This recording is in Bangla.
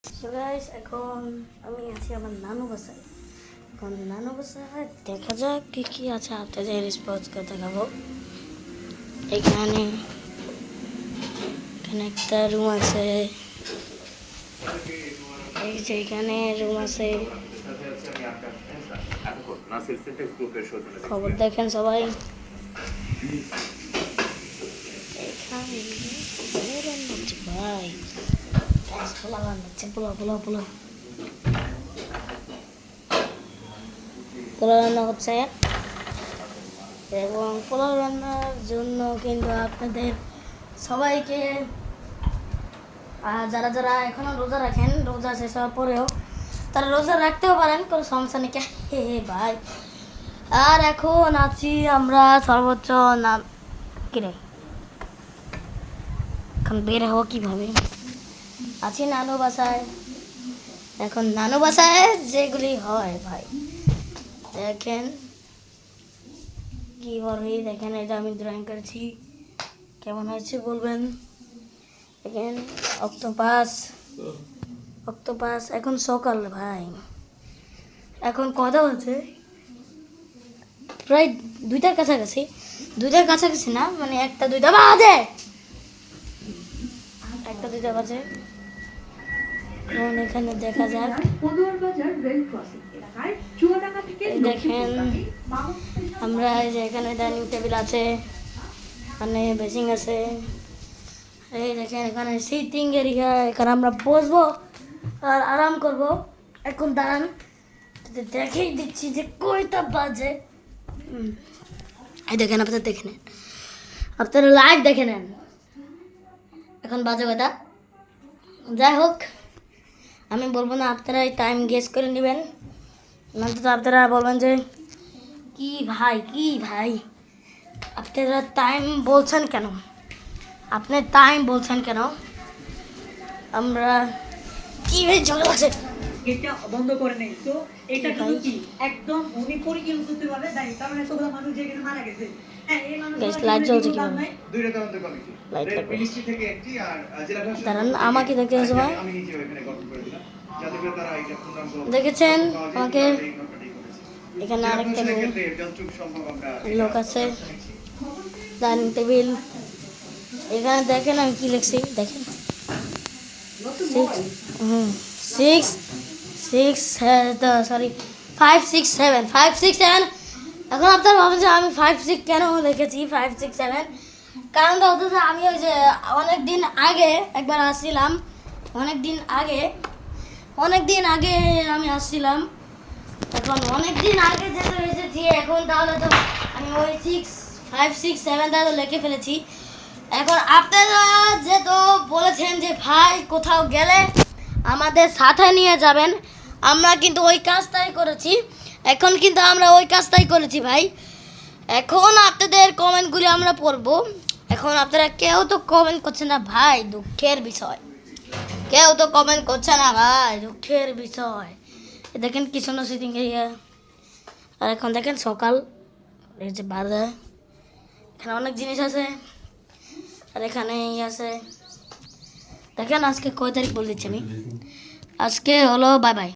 So guys, এখন আমি আছি আমার নানু বাসায়। এখন নানু বাসায় দেখা যাক কি কি আছে, আপনাদের রেসপন্স করে দেখাবো। এখানে একটা রুম আছে, এই যে এখানে রুম আছে। খবর দেখেন সবাই। এখানে ভাই পোলা রান্নাচ্ছে, পোলা রান্না হচ্ছে। এবং পোলাও রান্নার জন্য কিন্তু আপনাদের সবাইকে যারা যারা এখনো রোজা রাখেন, রোজা শেষ হওয়ার পরেও তারা রোজা রাখতেও পারেন, কোনো সমস্যা নেই। হে ভাই, আর এখন আছি আমরা সর্বোচ্চ নাম কিনে এখন বের হবো কীভাবে, আছি নানু বাসায়। এখন নানু বাসায় যেগুলি হয় ভাই দেখেন কি বলি, দেখেন এটা আমি ড্রয়িং করেছি, কেমন হয়েছে বলবেন। দেখেন অক্টোপাস। এখন সকাল ভাই, এখন কথা বলছে প্রায় দুইটার কাছাকাছি না, মানে একটা দুইটা বাজে। এখানে দেখা যাক, দেখেন আমরা যে এখানে ডাইনিং টেবিল আছে, এখানে বেসিং আছে, এই দেখেন এখানে সিটিং এরিয়া, এখানে আমরা বসবো আর আরাম করব। এখন দাঁড়ান দেখেই দিচ্ছি যে কয়টা বাজে। এই দেখেন, আপনারা দেখে নেন, আপনারা লাইভ দেখে নেন এখন বাজে কয়টা। যাই হোক, আমি বলবো না, আপনারা এই টাইম গেস করে নেবেন, নয়তো তো আপনারা বলবেন যে কি ভাই আপনারা টাইম বলছেন কেন, আমরা কি ভাই ঝগড়া আছে, এটা বন্ধ করে নেই। তো এটা কিন্তু কি একদম উনি পরিকল্পিত হতে পারে, তাই কারণ এতগুলো মানুষ যেখানে মারা গেছে। হ্যাঁ, এই গাইস লাইট জ্বলছে কি দুইটা তদন্ত কমিটি, লাইট মিনিস্ট্রি থেকে একটি আর জেলা প্রশাসন। দাঁড়ান, আমাকে দেখতে হবে ভাই। আমি নিজে ওখানে গঠন করে দিলাম যাতে করে তারা এটা পূর্ণাঙ্গ দেখেছেন আমাকে। এখানে আরেকটা লোক আছে, ডাইনিং টেবিল। এখানে দেখেন আমি কি লিখছি, দেখেন 567। এখন আপনারা ভাবেন যে আমি 5-6 কেন লিখেছি 5-6-7, কারণটা হতো যে আমি ওই যে অনেক দিন আগে একবার আসছিলাম, অনেক দিন আগে আমি আসছিলাম। এখন অনেক দিন আগে যেতে এসেছি, এখন তাহলে তো আমি ওই 5-6-7 তাহলে লিখে ফেলেছি। এখন আপনারা যেহেতু বলেছেন যে ভাই কোথাও গেলে আমাদের সাথে নিয়ে যাবেন, আমরা কিন্তু ওই কাজটাই করেছি। ভাই। এখন আপনাদের কমেন্টগুলি আমরা পড়বো। এখন আপনারা কেউ তো কমেন্ট করছে না ভাই, দুঃখের বিষয়। দেখেন কি সুন্দর সিটিং এরিয়া। আর এখন দেখেন সকাল, এই যে বাজে, এখানে অনেক জিনিস আছে, আর এখানে আছে। দেখেন আজকে কয় তারিখ বলে দিচ্ছি আমি, আজকে হলো বাই।